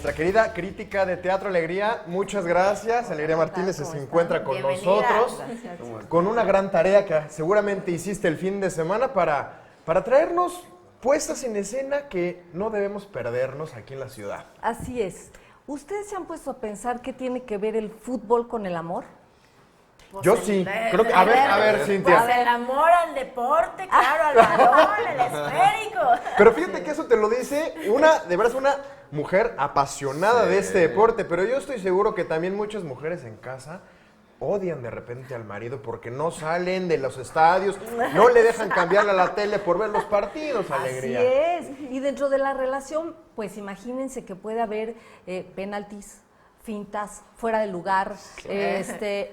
nuestra querida crítica de Teatro Alegría. Muchas gracias. Alegría Martínez se encuentra con nosotros con una gran tarea que seguramente hiciste el fin de semana para traernos puestas en escena que no debemos perdernos aquí en la ciudad. Así es. ¿Ustedes se han puesto a pensar qué tiene que ver el fútbol con el amor? Pues yo sí, creo que, a ver, Cintia. Pues el amor al deporte, claro, al balón, el esférico. Pero fíjate que eso te lo dice de verdad es una mujer apasionada de este deporte, pero yo estoy seguro que también muchas mujeres en casa odian de repente al marido porque no salen de los estadios, no le dejan cambiarle a la tele por ver los partidos, Alegría. Así es. Y dentro de la relación, pues imagínense que puede haber penaltis, fintas, fuera de lugar,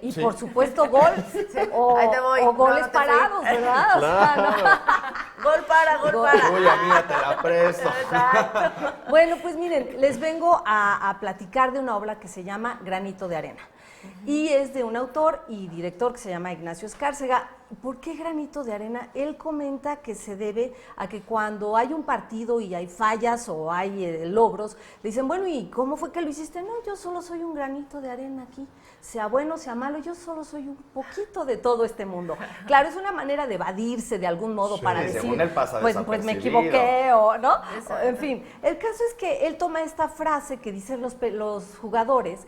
y por supuesto gol, o goles parados, ¿verdad? Claro. O sea, Gol para. Uy, amiga, te la presto. Exacto. Bueno, pues miren, les vengo a platicar de una obra que se llama Granito de Arena. Y es de un autor y director que se llama Ignacio Escárcega. ¿Por qué Granito de Arena? Él comenta que se debe a que cuando hay un partido y hay fallas o hay logros, le dicen, bueno, ¿y cómo fue que lo hiciste? No, yo solo soy un granito de arena aquí. Sea bueno, sea malo, yo solo soy un poquito de todo este mundo. Claro, es una manera de evadirse de algún modo para decir, según él pasa pues me equivoqué o no. Exacto. En fin, el caso es que él toma esta frase que dicen los jugadores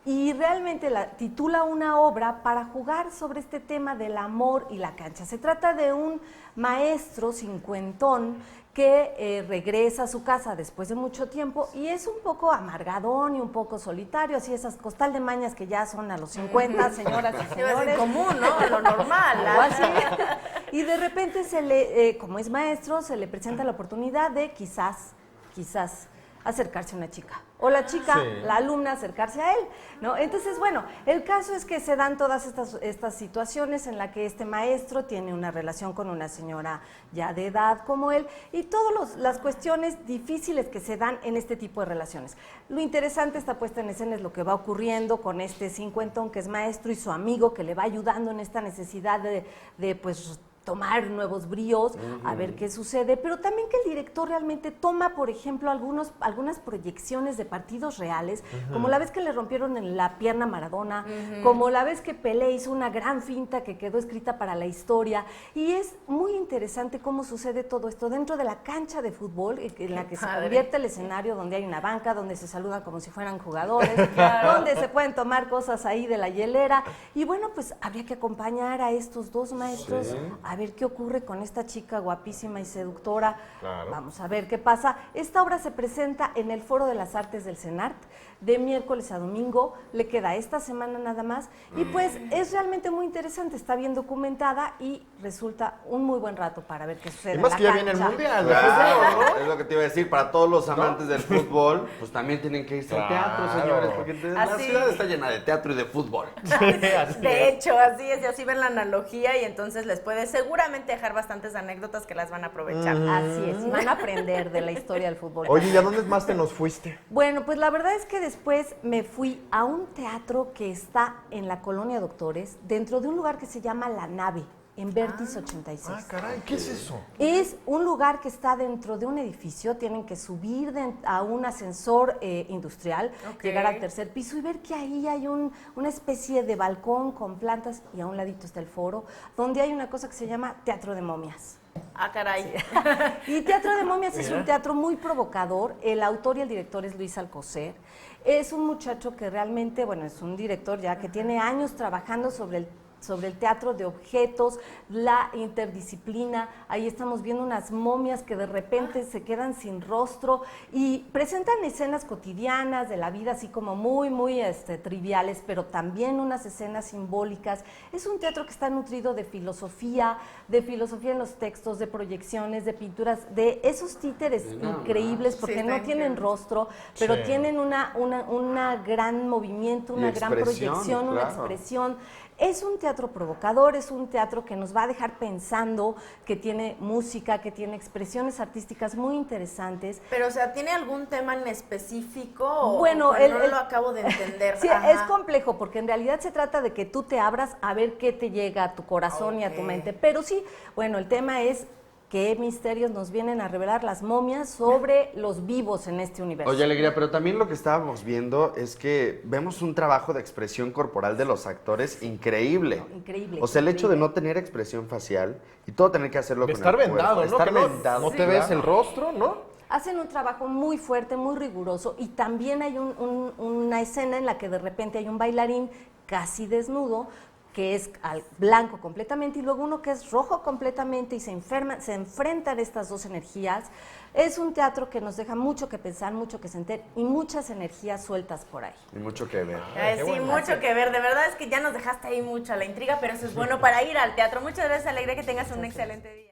y realmente titula una obra para jugar sobre este tema del amor y la cancha. Se trata de un maestro cincuentón que regresa a su casa después de mucho tiempo y es un poco amargadón y un poco solitario, así esas costal de mañas que ya son a los 50, señoras y señores. Es común, ¿no? Lo normal. Algo así. Y de repente como es maestro, se le presenta la oportunidad de quizás acercarse a una chica. O la chica, la alumna, acercarse a él, ¿no? Entonces, bueno, el caso es que se dan todas estas situaciones en las que este maestro tiene una relación con una señora ya de edad como él y todas las cuestiones difíciles que se dan en este tipo de relaciones. Lo interesante esta puesta en escena es lo que va ocurriendo con este cincuentón que es maestro y su amigo que le va ayudando en esta necesidad de pues, tomar nuevos bríos, a ver qué sucede, pero también que el director realmente toma, por ejemplo, algunas proyecciones de partidos reales, como la vez que le rompieron en la pierna a Maradona, como la vez que Pelé hizo una gran finta que quedó escrita para la historia, y es muy interesante cómo sucede todo esto dentro de la cancha de fútbol, en la que se convierte el escenario, donde hay una banca, donde se saludan como si fueran jugadores, donde se pueden tomar cosas ahí de la hielera, y bueno, pues habría que acompañar a estos dos maestros a ver qué ocurre con esta chica guapísima y seductora. Claro. Vamos a ver qué pasa. Esta obra se presenta en el Foro de las Artes del CENART de miércoles a domingo. Le queda esta semana nada más. Y pues es realmente muy interesante. Está bien documentada y resulta un muy buen rato para ver qué sucede. Y más que ya viene el Mundial. Claro, ¿no? es lo que te iba a decir. Para todos los amantes del fútbol, pues también tienen que irse al teatro, señores, porque la ciudad está llena de teatro y de fútbol. De hecho, así es, y así ven la analogía y entonces les puede seguramente dejar bastantes anécdotas que las van a aprovechar. Así es, y van a aprender de la historia del fútbol. Oye, ¿y a dónde más te nos fuiste? Bueno, pues la verdad es que después me fui a un teatro que está en la Colonia Doctores, dentro de un lugar que se llama La Nave, en Vertis 86. Ah, caray, ¿qué es eso? Es un lugar que está dentro de un edificio, tienen que subir a un ascensor industrial, llegar al tercer piso y ver que ahí hay una especie de balcón con plantas y a un ladito está el foro, donde hay una cosa que se llama Teatro de Momias. Ah, caray. Sí. Y Teatro de Momias es un teatro muy provocador. El autor y el director es Luis Alcocer. Es un muchacho que realmente, bueno, es un director ya que tiene años trabajando sobre el teatro de objetos, la interdisciplina. Ahí estamos viendo unas momias que de repente se quedan sin rostro y presentan escenas cotidianas de la vida, así como muy, muy triviales, pero también unas escenas simbólicas. Es un teatro que está nutrido de filosofía en los textos, de proyecciones, de pinturas, de esos títeres increíbles, porque no tienen rostro, pero tienen una gran movimiento, una gran proyección, una expresión. Es un teatro provocador, es un teatro que nos va a dejar pensando, que tiene música, que tiene expresiones artísticas muy interesantes. Pero, o sea, ¿tiene algún tema en específico? Bueno, no lo acabo de entender. Sí, es complejo, porque en realidad se trata de que tú te abras a ver qué te llega a tu corazón y a tu mente. Pero sí, bueno, el tema es qué misterios nos vienen a revelar las momias sobre los vivos en este universo. Oye, Alegría, pero también lo que estábamos viendo es que vemos un trabajo de expresión corporal de los actores increíble. No, increíble. O sea, el hecho de no tener expresión facial y todo tener que hacerlo De con estar el cuerpo. vendado, ¿no? Estar Que no, vendado. no te ves el rostro, ¿no? Hacen un trabajo muy fuerte, muy riguroso, y también hay una escena en la que de repente hay un bailarín casi desnudo, que es blanco completamente, y luego uno que es rojo completamente, y se enfrentan estas dos energías. Es un teatro que nos deja mucho que pensar, mucho que sentir, y muchas energías sueltas por ahí. Y mucho que ver. Sí, mucho que ver. De verdad es que ya nos dejaste ahí mucho la intriga, pero eso es bueno para ir al teatro. Muchas gracias, Alegría, que tengas un excelente día.